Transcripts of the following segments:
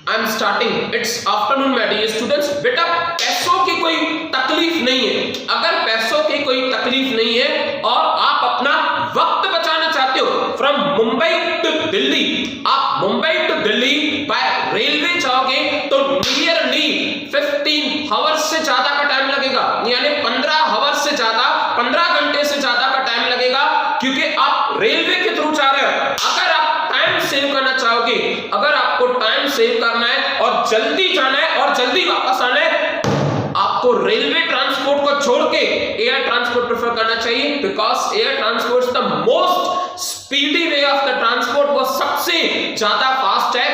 I am starting, it's afternoon my dear students. बेटा पैसों की कोई तकलीफ नहीं है। अगर पैसों की कोई तकलीफ नहीं है और आप अपना वक्त बचाना चाहते हो, फ्रॉम मुंबई टू दिल्ली, आप Mumbai to Delhi by railway जाओगे तो नियरली 15 आवर्स से ज्यादा का टाइम लगेगा, यानी 15 आवर्स से ज्यादा, 15 घंटे से ज्यादा का टाइम लगेगा, क्योंकि आप रेलवे के थ्रू जा रहे हो। अगर आप टाइम सेव करना चाहोगे, अगर आपको टाइम सेव करना है और जल्दी जाना है और जल्दी वापस आना है, आपको रेलवे ट्रांसपोर्ट को छोड़ के एयर ट्रांसपोर्ट प्रेफर करना चाहिए, because air transport is the most speedy way of the transport, वो सबसे ज्यादा फास्ट है।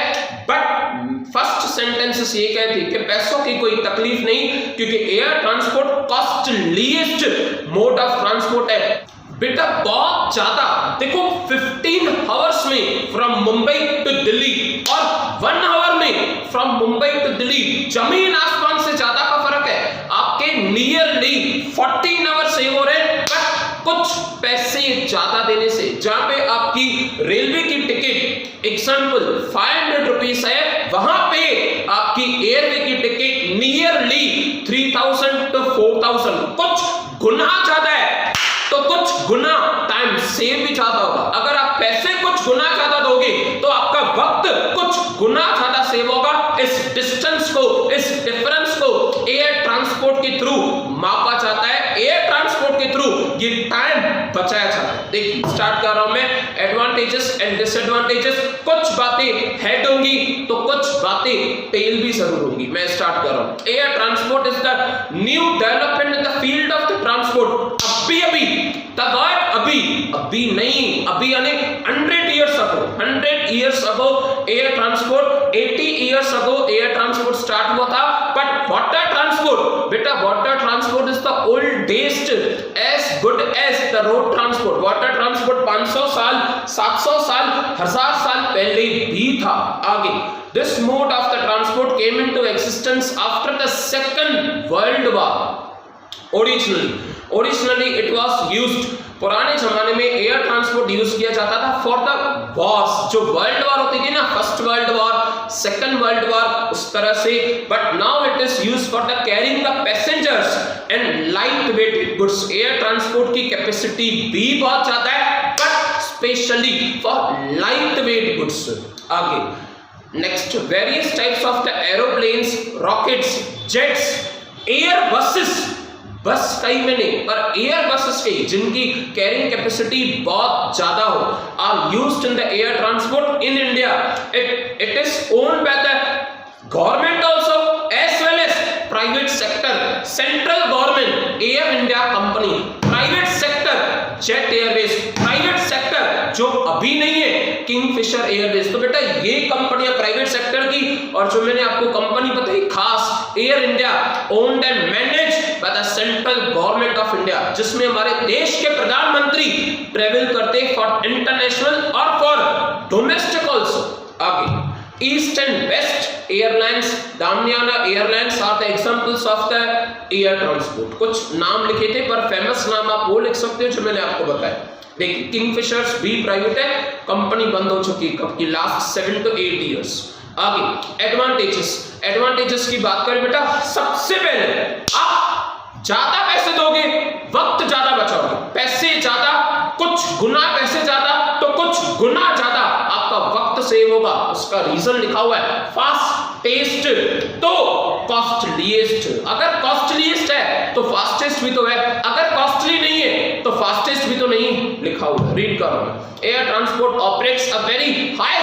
बट फर्स्ट सेंटेंसेस ये कहती है कि पैसों की कोई तकलीफ नहीं, क्योंकि air transport costliest mode of transport है। बेटा बहुत ज्यादा देखो, 15 आवर्स में फ्रॉम मुंबई टू दिल्ली और 1 आवर में फ्रॉम मुंबई टू दिल्ली, जमीन आसमान से ज्यादा का फर्क है। आपके नियरली 14 आवर सेव हो रहे हैं, बट कुछ पैसे ज्यादा देने से। जहां पे आपकी रेलवे की टिकट एग्जाम्पल 500 रुपीज है, वहां पे आपकी एयरवे की टिकट नियरली 3000 to 4000, कुछ गुना ज्यादा है तो कुछ गुना टाइम सेव भी ज्यादा होगा। अगर आप पैसे कुछ गुना ज्यादा दोगे तो आपका वक्त कुछ गुना ज्यादा सेव होगा। इस डिस्टेंस को, इस डिफरेंस को एयर ट्रांसपोर्ट के थ्रू मापा जाता है, एयर ट्रांसपोर्ट के थ्रू ये टाइम बचाया जाता है। देखिए स्टार्ट कर रहा हूं मैं, एडवांटेजेस एंड डिसएडवांटेजेस। कुछ बातें हेड होंगी तो कुछ बातें टेल भी जरूर होंगी। मैं स्टार्ट कर रहा हूं। Air transport is the new development in the field of the transport. अभी द वर्ड अभी नहीं, अभी यानी 100 years ago, 100 years ago air transport, 80 years ago air transport start हुआ था। बट वाटर ट्रांसपोर्ट, बेटा water transport is the oldest, as good as the road transport. Water transport 500 साल, 700 साल, 1000 साल पहले भी था। आगे, this mode of the transport came into existence after the second world war. Originally it was used, पुराने जमाने में एयर ट्रांसपोर्ट यूज किया जाता था फॉर द वॉर्स, जो वर्ल्ड वॉर होती थी ना, first world war, second world war, उस तरह से। But now it is used for the carrying the passengers and light weight goods. Air transport की कैपेसिटी भी बहुत ज्यादा है, but specially for light weight goods. आगे next, various types of the aeroplanes, rockets, jets, air buses, बस कई में नहीं पर एयर बसेस की जिनकी कैरिंग कैपेसिटी बहुत ज्यादा हो, are used in the air transport in India. It is owned by the government also as well as private sector. Central government Air India company, private sector Jet Airways, private sector जो अभी नहीं है Kingfisher Airways. तो बेटा ये कंपनियां private sector की, और जो मैंने आपको कंपनी बताई खास Air India, owned and manage by the central government of India, जिसमें हमारे देश के प्रधानमंत्री ट्रेवल करते फॉर इंटरनेशनल और फॉर डोमेस्टिक आल्सो। आगे, east and west airlines, Damania airlines are the examples of the air transport. कुछ नाम लिखे थे पर फेमस नाम आप वो लिख सकते हो जो मैंने आपको बताया। देखिए किंगफिशर्स भी प्राइवेट है, कंपनी बंद हो चुकी है कब की, लास्ट 7 to 8 years। आगे एडवांटेजेस की बात करें बेटा, सबसे पहले आप ज्यादा पैसे दोगे, वक्त ज्यादा बचाओगे। पैसे ज्यादा, कुछ गुना पैसे ज्यादा तो कुछ गुना ज्यादा आपका वक्त सेव होगा। उसका रीजन लिखा हुआ है, फास्टेस्ट तो कॉस्टलीस्ट। अगर कॉस्टलीस्ट है तो फास्टेस्ट भी तो है, अगर कॉस्टली नहीं है तो फास्टेस्ट भी तो नहीं लिखा हुआ। रीड करो, air transport operates a very high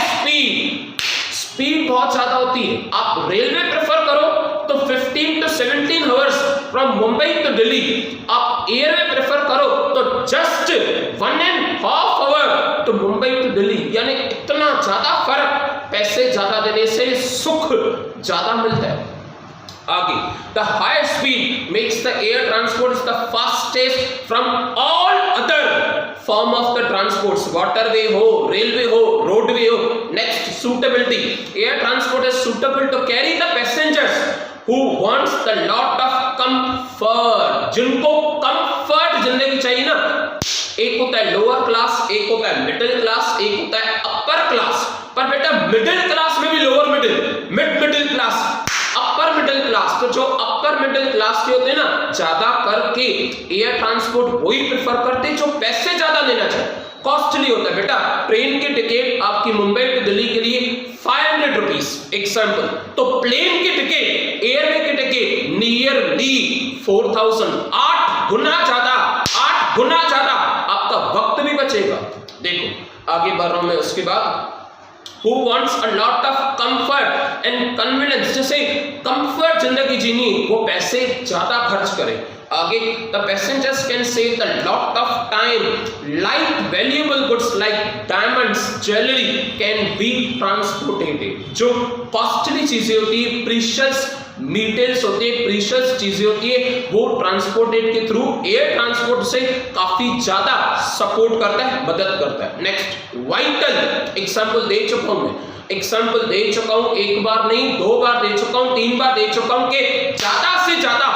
speed बहुत ज्यादा होती है। आप रेलवे प्रेफर करो तो 15 to 17 hours from Mumbai to Delhi, आप एयरवे प्रेफर करो तो just 1.5 hour to Mumbai to Delhi. यानी इतना ज्यादा फर्क, पैसे ज्यादा देने से सुख ज्यादा मिलता है। आगे, the higher speed makes the air transport the fastest from all other form of the transports, waterway हो, railway हो, roadway हो। Next, suitability, air transport is suitable to carry the passengers who wants the lot of comfort, जिनको comfort जिंदगी चाहिए ना। एक होता है लोअर क्लास, एक होता है मिडिल क्लास, एक होता है अपर क्लास। पर बेटा मिडिल क्लास में भी lower middle, middle class, upper middle class. तो जो अपर मिडिल क्लास के होते हैं ना, ज्यादा करके एयर ट्रांसपोर्ट वही प्रेफर करते हैं जो पैसे ज्यादा लेना चाहे। कॉस्टली होता है बेटा, ट्रेन की टिकट आपकी मुंबई टू दिल्ली के लिए 500 रुपीज एग्जाम्पल, तो प्लेन की टिकट, एयरवे की टिकट नियरली 4000, 8 गुना ज्यादा आपका वक्त भी बचेगा। देखो आगे बढ़ रहा हूं मैं। उसके बाद Who wants a lot of comfort and convenience, जैसे कंफर्ट जिंदगी जीनी, वो पैसे ज्यादा खर्च करे। आगे, the passengers can save a lot of time, light valuable goods like diamonds, jewelry can be transported। जो कॉस्टली चीजें होती है, प्रीशियस मेटल्स होते हैं, प्रीशियस चीजें होती है, वो ट्रांसपोर्टेड के थ्रू एयर ट्रांसपोर्ट से काफी ज्यादा सपोर्ट करता है, मदद करता है। नेक्स्ट, वाइटल एग्जांपल दे चुका हूं मैं, एग्जांपल दे चुका हूं, एक बार नहीं 2 बार दे चुका हूं, 3 बार दे चुका हूं कि ज्यादा से ज्यादा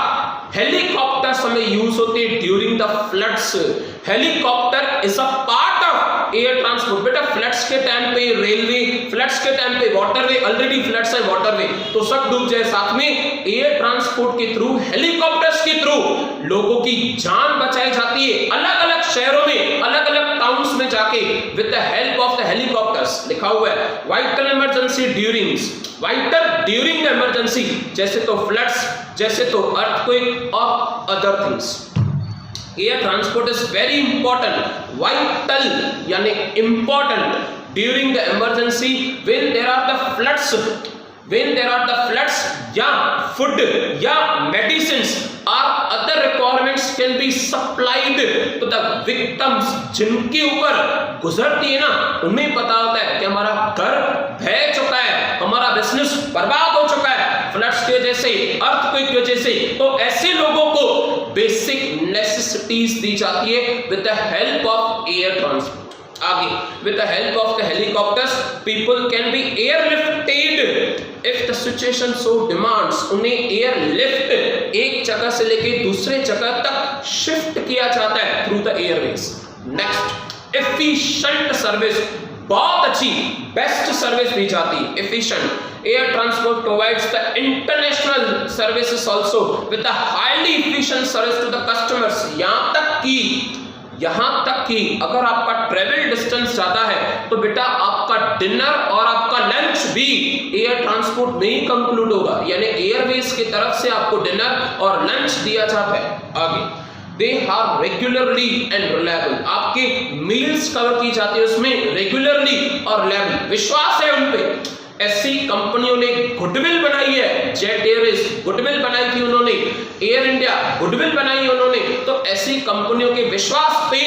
हेलीकॉप्टर्स हमें यूज होते हैं during the floods. Helicopter is a part of air transport. बेटा फ्लड्स के टाइम पे रेलवे, फ्लड्स के टाइम पे वाटरवे, ऑलरेडी फ्लड्स है वाटरवे तो सब डूब जाए, साथ में एयर ट्रांसपोर्ट के थ्रू, हेलीकॉप्टर्स के थ्रू लोगों की जान बचाई जाती है अलग अलग शहरों में, अलग अलग टाउन्स में जाके with the help of the helicopters. लिखा हुआ है vital emergency during, vital during the emergency, जैसे तो फ्लड्स, जैसे तो अर्थक्वेक और other things. Air transport is very important, vital यानी important during the emergency when there are the floods, when there are the floods या food या medicines or other requirements can be supplied to the victims, जिनके ऊपर गुजरती है ना, उन्हें पता होता है कि हमारा घर बह चुका है, हमारा बिजनेस बर्बाद हो चुका है फ्लड्स की वजह से, अर्थक्वेक की वजह से, तो ऐसे लोगों को बेसिक नेसेसिटीज दी जाती है with the help of air transport. आगे, with the help of the helicopters people can be airlifted if the situation so demands। उन्हें एयरलिफ्ट एक जगह से लेके दूसरे जगह तक शिफ्ट किया जाता है through the airways. Next, efficient service, बहुत अच्छी बेस्ट सर्विस दी जाती है, efficient. Air transport provides the international services also with the highly efficient service to the customers. यहां तक कि अगर आपका ट्रेवल डिस्टेंस ज्यादा है तो बेटा आपका डिनर और आपका लंच भी एयर ट्रांसपोर्ट में ही कंक्लूड होगा, यानी एयरवेज की तरफ से आपको डिनर और लंच दिया जाता है। आगे, they are regularly and reliable, आपके मील्स कवर की जाती है उसमें रेगुलरली और रिलायबल, विश्वास है उन पे। ऐसी कंपनियों ने गुडविल बनाई है, जेट एयरवेज गुडविल बनाई थी उन्होंने, एयर इंडिया गुडविल बनाई उन्होंने, तो ऐसी कंपनियों के विश्वास पे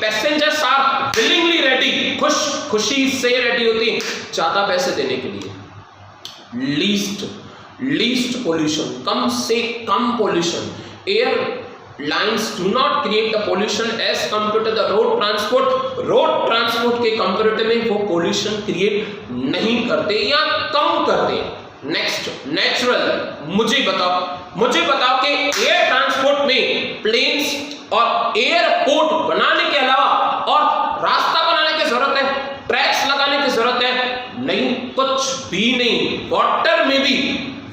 पैसेंजर्स आर विलिंगली रेडी, खुशी से रेडी होती है ज्यादा पैसे देने के लिए। लीस्ट पोल्यूशन, कम से कम pollution, air lines do not create the pollution as compared to the road transport। Road transport के कंपैरेटिव में वो पोल्यूशन क्रिएट नहीं करते या कम करते। नेक्स्ट, नेचुरल, मुझे बताओ कि एयर ट्रांसपोर्ट में प्लेन्स और एयरपोर्ट बनाने के अलावा और रास्ता बनाने की जरूरत है, ट्रैक्स लगाने की जरूरत है? नहीं, कुछ भी नहीं। वाटर में भी,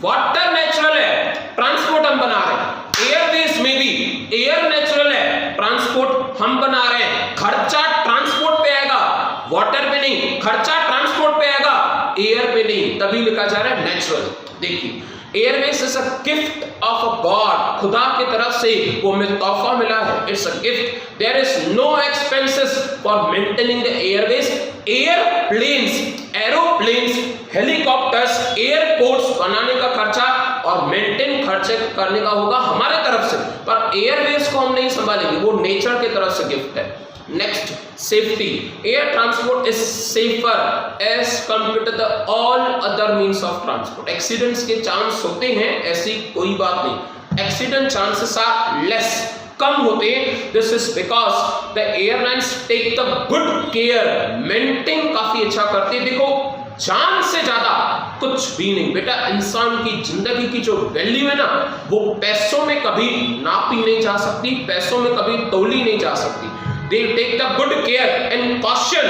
वाटर नेचुरल है, ट्रांसपोर्ट हम बना रहे हैं। एयरवेज में भी एयर नेचुरल है, ट्रांसपोर्ट हम बना रहे हैं। खर्चा ट्रांसपोर्ट पे आएगा, वाटर पे नहीं, खर्चा ट्रांसपोर्ट पे आएगा, एयर पे नहीं, तभी लिखा जा रहा है नेचुरल। देखिए, airways is a gift of a god, खुदा की तरफ से वो हमें तोहफा मिला है, it's a gift. There is no expenses for maintaining the airways. Airplanes, aeroplanes, helicopters, airports बनाने का खर्चा और मेंटेन खर्चे करने का होगा हमारे तरफ से, पर एयरवेज को हम नहीं संभालेंगे, वो नेचर की तरफ से गिफ्ट है। Next, safety, air transport is safer as compared to the all other means of transport. Accidents के चांस होते हैं, ऐसी कोई बात नहीं, एक्सीडेंट चांसेस आर लेस, कम होते हैं। This is because the airlines take the good care, maintain काफी अच्छा करते हैं। देखो, जान से ज्यादा कुछ भी नहीं बेटा, इंसान की जिंदगी की जो वैल्यू है ना, वो पैसों में कभी नापी नहीं जा सकती, पैसों में कभी तोली नहीं जा सकती। They take the good care and caution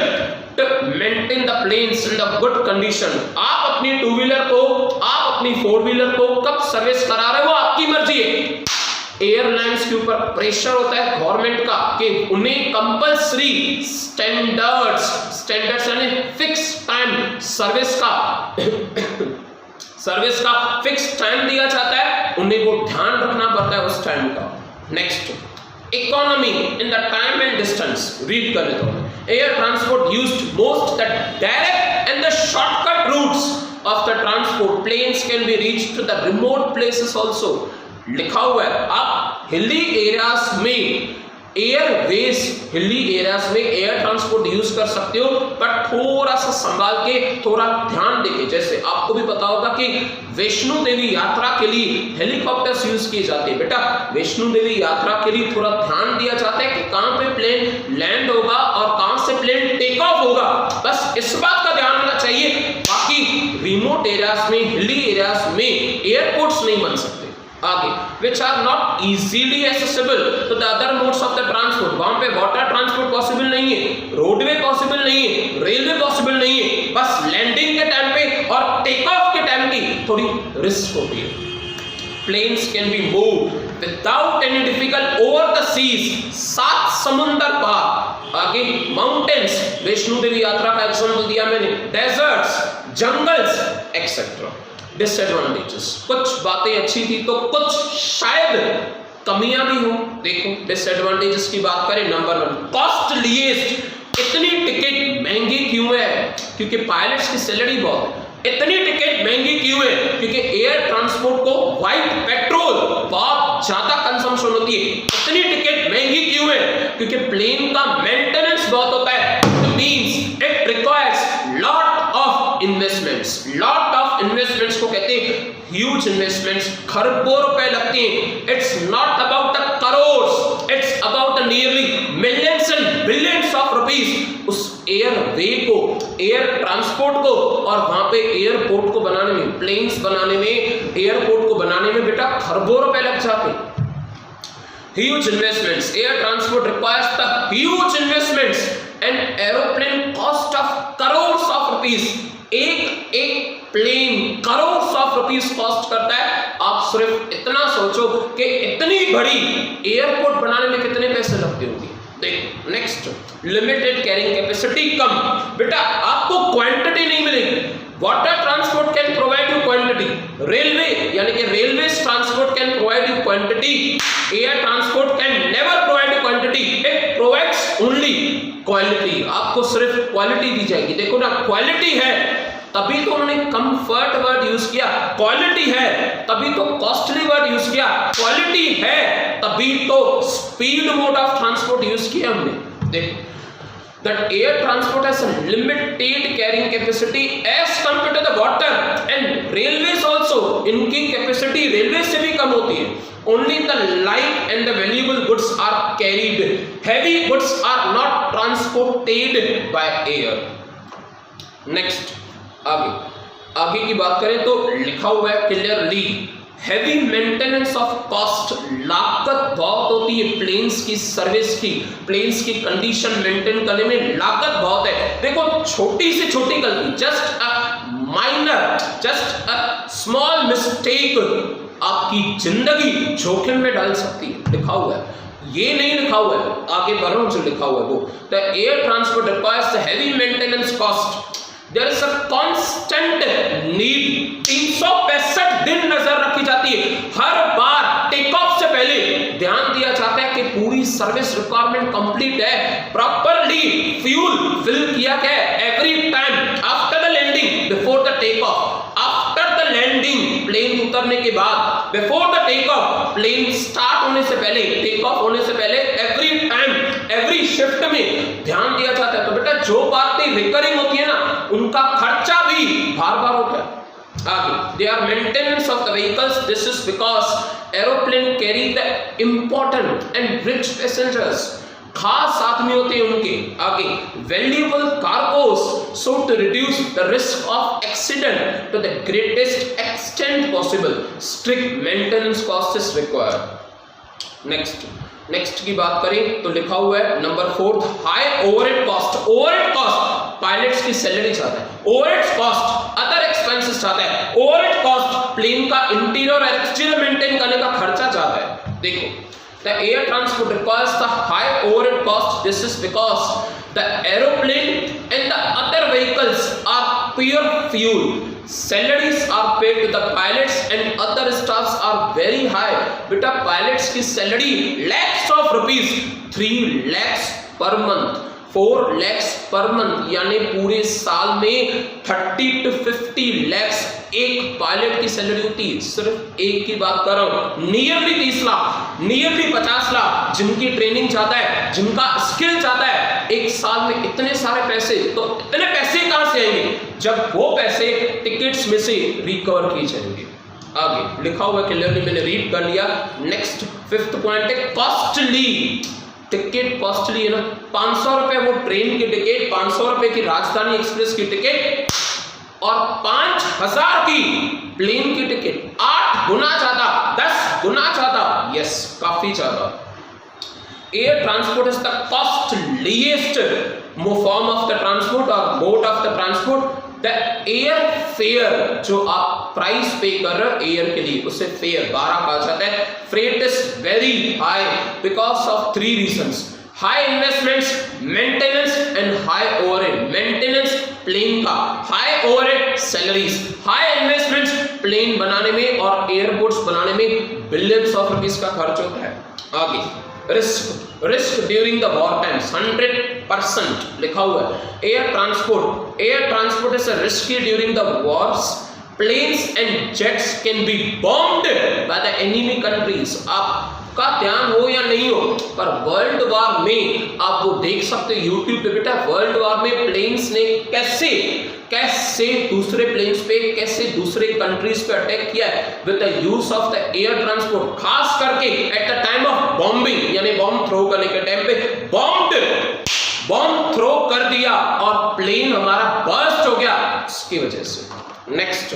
to maintain the planes in the good condition। आप अपनी टू व्हीलर को फोर व्हीलर को कब सर्विस करा रहे हो आपकी मर्जी है। एयरलाइंस के ऊपर प्रेशर होता है गवर्नमेंट का कि उन्हें कंपल्सरी स्टैंडर्ड्स यानी फिक्स टाइम सर्विस का फिक्स टाइम दिया जाता है, उन्हें वो ध्यान रखना पड़ता है उस टाइम का। Next, economy in the time and distance, read कर लेता हूं। Air transport used most the direct and the shortcut routes of the transport, planes can be reached to the remote places also. लिखा हुआ है आप hilly areas में air transport use कर सकते हो, बट थोड़ा सा संभाल के, थोड़ा ध्यान देके। जैसे आपको भी पता होगा कि वैष्णो देवी यात्रा के लिए हेलीकॉप्टर्स यूज किए जाते हैं। बेटा वैष्णो देवी यात्रा के लिए थोड़ा ध्यान दिया जाता है कि कहां पे प्लेन लैंड होगा और कहां से प्लेन टेक ऑफ होगा, बस इस बात का ध्यान होना चाहिए। बाकी रिमोट एरियाज में, हिली एरियाज में एयरपोर्ट्स नहीं बन सकते। आगे, which are not easily accessible to the other modes of the transport, वहां पे वाटर ट्रांसपोर्ट पॉसिबल नहीं है, रोडवे पॉसिबल नहीं है, रेलवे पॉसिबल नहीं है, बस लैंडिंग के टाइम पे और टेक ऑफ के टाइम की थोड़ी रिस्क होती है। Planes can be moved without any difficult over the seas, 7 समुंदर पार। आगे, माउंटेन्स, वैष्णो देवी यात्रा का एग्जांपल दिया मैंने, डेजर्ट्स, जंगल्स एक्सेट्रा। डिसएडवांटेजेस, कुछ बातें अच्छी थी तो कुछ शायद कमियां भी हो। देखो डिसएडवांटेजेस की बात करें, नंबर 1, कॉस्टलीएस्ट। इतनी टिकट महंगी क्यों है? क्योंकि पायलट्स की सैलरी बहुत है। इतनी टिकट महंगी क्यों है? क्योंकि एयर ट्रांसपोर्ट को व्हाइट पेट्रोल बहुत ज्यादा कंजम्पशन होती है। इतनी टिकट महंगी क्यों है? क्योंकि प्लेन का मेंटेनेंस बहुत होता है। It means it requires lot of investments. Lot of investments को कहते हैं ह्यूज इन्वेस्टमेंट्स, खरबों रुपए लगते हैं। It's not about the crore, it's about the nearly millions and billions of rupees. उस एयरवे को, एयर ट्रांसपोर्ट को और वहां पे एयरपोर्ट को बनाने में, प्लेन्स बनाने में, एयरपोर्ट को बनाने में बेटा खरबों रुपए लग जाते हैं। Huge investments. Air transport requires the huge investments and aeroplane cost of crores of rupees. एक plane crores of rupees cost करता है। आप सिर्फ इतना सोचो कि इतनी बड़ी एयरपोर्ट बनाने में कितने पैसे लगते होंगे। देखो नेक्स्ट, लिमिटेड कैरिंग कैपेसिटी कम। बेटा आपको क्वांटिटी नहीं मिलेगी। Water transport can provide you quantity, railway यानी कि railway transport can provide you quantity, air transport can never provide you quantity, it provides only quality. आपको सिर्फ क्वालिटी दी जाएगी। देखो ना, क्वालिटी है तभी तो उन्होंने कंफर्ट वर्ड यूज किया, क्वालिटी है तभी तो कॉस्टली वर्ड यूज किया, क्वालिटी है तभी तो speed mode of transport use किया हमने। देखो that air transport has a limited carrying capacity as compared to the water and railways also, इनकी कैपेसिटी रेलवे से भी कम होती है। only the light and the valuable goods are carried, heavy goods are not transported by air। next, आगे की बात करें तो लिखा हुआ है clearly, heavy maintenance of cost, लागत बहुत होती है प्लेन्स की सर्विस की, प्लेन्स की कंडीशन मेंटेन करने में लागत बहुत है। देखो छोटी से छोटी गलती, just a minor, just a small mistake आपकी जिंदगी जोखिम में डाल सकती है। लिखा हुआ है, ये नहीं लिखा हुआ है, आगे बढ़ रहा हूं जो लिखा हुआ है वो, the air transport requires the heavy maintenance cost, there is a constant need. 365 दिन नजर रखी जाती है, हर बार टेक ऑफ से पहले ध्यान दिया जाता है कि पूरी सर्विस रिक्वायरमेंट कंप्लीट है, प्रॉपरली फ्यूल फिल किया गया है every time, after the landing, before the take off, after the landing plane उतरने के बाद, before the take off plane start होने से पहले, टेक ऑफ होने से पहले, एवरी टाइम एवरी शिफ्ट में ध्यान दिया जाता है। तो बेटा जो बातें रिकरिंग होती है ना, उनका खर्चा भी बार बार होता है। आगे, they are maintenance of the vehicles, this is because aeroplane carry the important and rich passengers, खास आदमी होते हैं उनके। आगे, valuable cargoes, so to reduce the risk of accident to the greatest extent possible, strict maintenance cost is required। Next की बात करें तो लिखा हुआ है number 4, high overhead cost. Overhead cost, pilots की सैलरी ज्यादा है, overhead cost, other expenses expenses जाता है, ओवरहेड कॉस्ट प्लेन का इंटीरियर और एक्सटीरियर मेंटेन करने का खर्चा जाता है। देखो, the air transport requires the high overhead cost. This is because the aeroplane and the other vehicles are pure fuel. Salaries are paid to the pilots and other staffs are very high. बेटा pilots की salary lakhs of rupees, 3 lakhs per month, 4 lakhs per month, यानी पूरे साल में 30 to 50 lakhs एक pilot की salary होती है। सिर्फ एक की बात कर रहा हूं, नियरली 30 लाख, नियरली 50 लाख जिनकी ट्रेनिंग चाहता है, जिनका स्किल चाहता है, एक साल में इतने सारे पैसे। तो इतने पैसे कहां से आएंगे जब वो पैसे टिकट्स में से रिकवर किए जाएंगे। आगे लिखा हुआ क्लियरली मैंने रीड कर लिया। नेक्स्ट 5th पॉइंट है कॉस्टली। टिकट कॉस्टली है ना, 500 रुपए वो ट्रेन की टिकट, 500 रुपए की राजधानी एक्सप्रेस की टिकट और 5000 की प्लेन की टिकट, 8 गुना ज्यादा, 10 गुना ज्यादा, यस काफी ज्यादा। Air transport is the costliest form of the transport और mode of the transport. The air fare जो आप प्राइस पे कर रहे हो एयर के लिए, उसे फेयर 12 कहा जाता है। Freight is very high because of 3 reasons, high investments, maintenance and high overhead. Maintenance plane का, high overhead salaries, high investments plane बनाने में और एयरपोर्ट्स बनाने में बिलियंस ऑफ रुपीस का खर्च होता है। आगे risk during the war times 100% लिखा हुआ है। Air transport is risky during the wars. Planes and jets can be bombed by the enemy countries. आपका ध्यान हो या नहीं हो, पर वर्ल्ड वॉर में आप वो देख सकते हो यूट्यूब पे बेटा, वर्ल्ड वॉर में प्लेन्स ने कैसे दूसरे प्लेन्स पे, कैसे दूसरे कंट्रीज पे अटैक किया है with the use of the air transport. खास करके at the time of bombing, यानी बॉम्ब थ्रो करने के टाइम पे बॉम्ब थ्रो कर दिया और प्लेन हमारा बर्स्ट हो गया उसकी वजह से। नेक्स्ट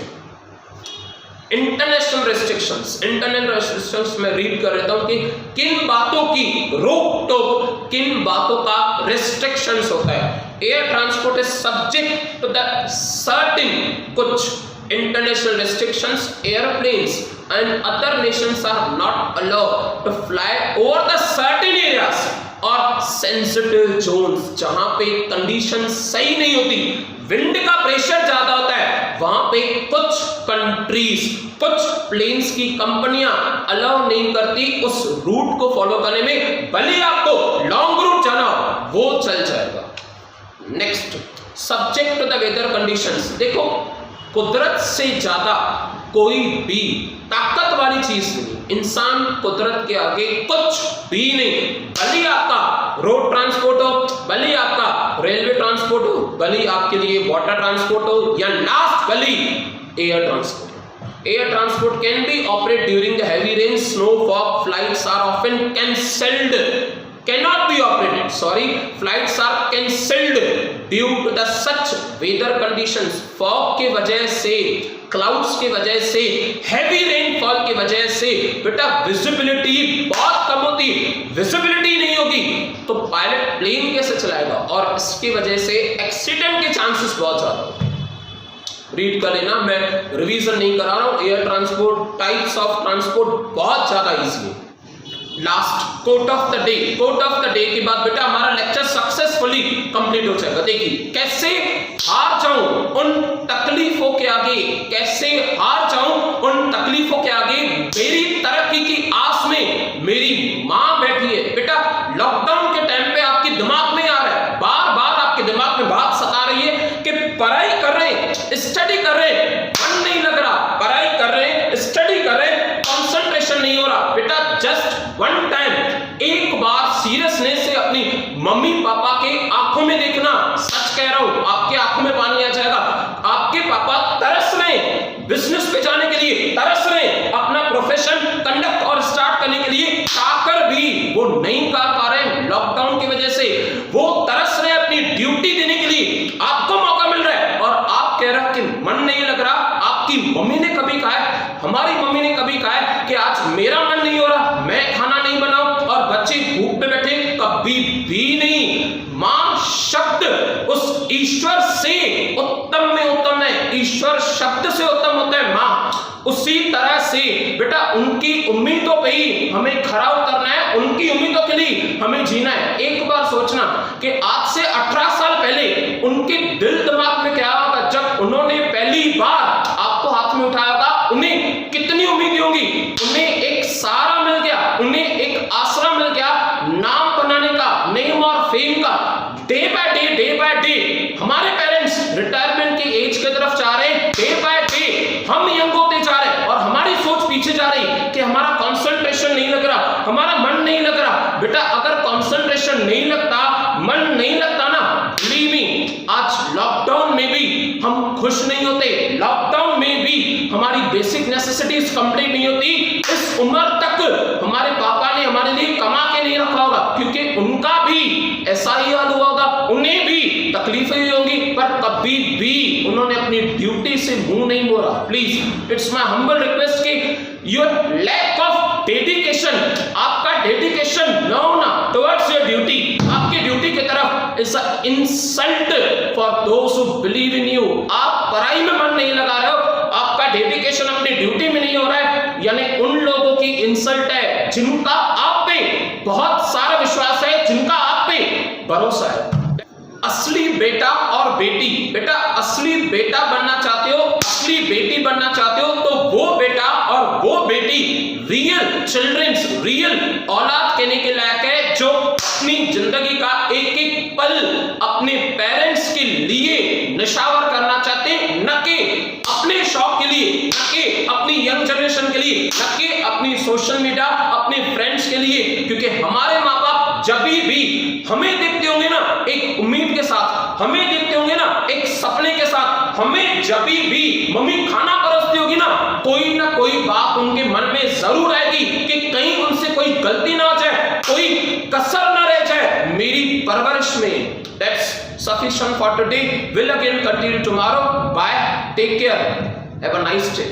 इंटरनेशनल रेस्ट्रिक्शंस में रीड कर रहा हूं कि किन बातों की रोक टोक, किन बातों का रेस्ट्रिक्शंस होता है। Air transport is subject to the certain कुछ international restrictions. Airplanes and other nations are not allowed to fly over the certain areas और सेंसिटिव जोन्स, जहां पे कंडीशन सही नहीं होती, विंड का प्रेशर ज्यादा होता है, वहां पे कुछ कंट्रीज, कुछ प्लेन्स की कंपनियां अलाउ नहीं करती उस रूट को फॉलो करने में, भले आपको लॉन्ग रूट जाना हो वो चल जाएगा। Next subject to the weather conditions. देखो, कुदरत से ज्यादा कोई भी ताकत वाली चीज नहीं, इंसान कुदरत के आगे कुछ भी नहीं। भले आपका रोड ट्रांसपोर्ट हो, भले आपका रेलवे ट्रांसपोर्ट हो, भले आपके लिए वाटर ट्रांसपोर्ट हो, या लास्ट भले air transport. Air transport can be operate during the heavy rain, snow, fog. Flights are often cancelled, cannot be operated, sorry, flights are cancelled due to the such weather conditions। fog की वजह से, clouds की वजह से, heavy rainfall की वजह से बेटा विजिबिलिटी बहुत कम होती, विजिबिलिटी नहीं होगी तो पायलट प्लेन कैसे चलाएगा, और इसकी वजह से एक्सीडेंट के चांसेस बहुत ज्यादा होते हैं। रीड कर लेना, मैं रिवीजन नहीं करा रहा हूं। Air transport, types of transport बहुत ज्यादा इजी है। Last quote of the day के बाद बेटा हमारा लेक्चर सक्सेसफुली कंप्लीट हो जाएगा। देखिए कैसे हार जाऊं उन तकलीफों के आगे, कैसे हार जाऊं उन तकलीफों के आगे। मेरी तरक्की की आस में मेरी मां बैठी है। बेटा लॉकडाउन के टाइम पे आपके दिमाग में आ रहा है, बार बार आपके दिमाग में बात सता रही है कि पढ़ाई कर रहे हैं, स्टडी कर रहे हैं, मन नहीं लग रहा, पढ़ाई कर रहे हैं, स्टडी कर रहे हैं, कंसंट्रेशन नहीं हो रहा। बेटा जस्ट वन टाइम, एक बार सीरियसनेस से अपनी मम्मी पापा के आंखों में देखना। सच कह रहा हूं, आपके आंखों में पानी आ जाएगा। आपके पापा तरस रहे बिजनेस पे जाने के लिए, तरस रहे अपना प्रोफेशन कंडक्ट और स्टार्ट करने के लिए, चाहकर भी वो नहीं कर पा रहे लॉकडाउन की वजह से। वो तरस रहे अपनी ड्यूटी देने के लिए, आपको मौका मिल रहा है और आप कह रहे हो कि मन नहीं लग रहा। आपकी मम्मी ने कभी कहा है, हमारी मम्मी ने कभी कहा है कि आज मेरा मन नहीं हो रहा, मैं खाना नहीं बनाऊं, और बच्चे भूख पे बैठे, कभी भी नहीं। मां शब्द उस ईश्वर से उत्तम में उत्तम है, है ईश्वर शब्द से उत्तम होता है माँ, उसी तरह से बेटा उनकी उम्मीदों पे ही हमें खरा उतरना है, उनकी उम्मीदों के लिए हमें जीना है। एक बार सोचना कि आज से 18 साल पहले उनके दिल दिमाग में क्या होगा जब उन्होंने पहली बार आपको हाथ में उठाया होगा, उन्हें कितनी उम्मीदें होंगी। उन्हें एक सहारा मिल गया, उन्हें एक आसरा मिल गया नाम बनाने का, नेम और फेम का। डे बाय डे हमारे पेरेंट्स रिटायरमेंट की एज की तरफ जा रहे हैं, डे बाय डे हम यंग होते जा रहे हैं और हमारी सोच पीछे जा रही कि हमारा कंसंट्रेशन नहीं लग रहा, हमारा मन नहीं लग रहा। बेटा अगर कंसंट्रेशन नहीं लगता, मन नहीं लगता ना, बिलीव मी आज लॉकडाउन में भी हम खुश नहीं होते, लॉकडाउन में भी हमारी बेसिक नेसेसिटीज कंप्लीट नहीं होती। इस उम्र तक हमारे पापा ने हमारे लिए कमा के नहीं रखा होगा, क्योंकि उनका भी ऐसा ही हाल हुआ होगा, उन्हें भी तकलीफें हुई होंगी, पर कभी भी उन्होंने अपनी ड्यूटी से मुंह नहीं मोड़ा। Please it's my humble request कि योर लैक ऑफ डेडिकेशन, आपका डेडिकेशन न होना टुवर्ड्स योर ड्यूटी, आपके ड्यूटी की तरफ is a insult for those who believe in you. आप पढ़ाई में मन नहीं लगा रहे हो, आपका डेडिकेशन अपनी ड्यूटी में नहीं हो रहा है, यानी उन लोगों की इंसल्ट है जिनका आप पे बहुत सारा विश्वास है, जिनका आप पे भरोसा है। असली बेटा और बेटी, बेटा असली बेटा बनना चाहते हो, असली बेटी बनना चाहते हो, तो वो बेटा और वो बेटी रियल चिल्ड्रंस, रियल औलाद कहने के लायक है, जो अपनी जिंदगी का एक एक पल अपने पेरेंट्स के लिए निशावर करना चाहते हैं, न कि अपने शौक के लिए, न कि अपनी यंग जनरेशन के लिए, न कि अपनी सोशल मीडिया, अपने फ्रेंड्स के लिए। क्योंकि हमारे माँ बाप जब भी हमें देखते होंगे ना एक उम्मीद के साथ, हमें देखते होंगे ना एक सपने के साथ, हमें जब भी मम्मी खाना परोसती होगी ना कोई बात उनके मन में जरूर आएगी कि कहीं उनसे कोई गलती ना हो जाए, कोई कसर ना रह जाए मेरी परवरिश में। That's sufficient for today. We'll again continue tomorrow. Bye. Take care. Have a nice day.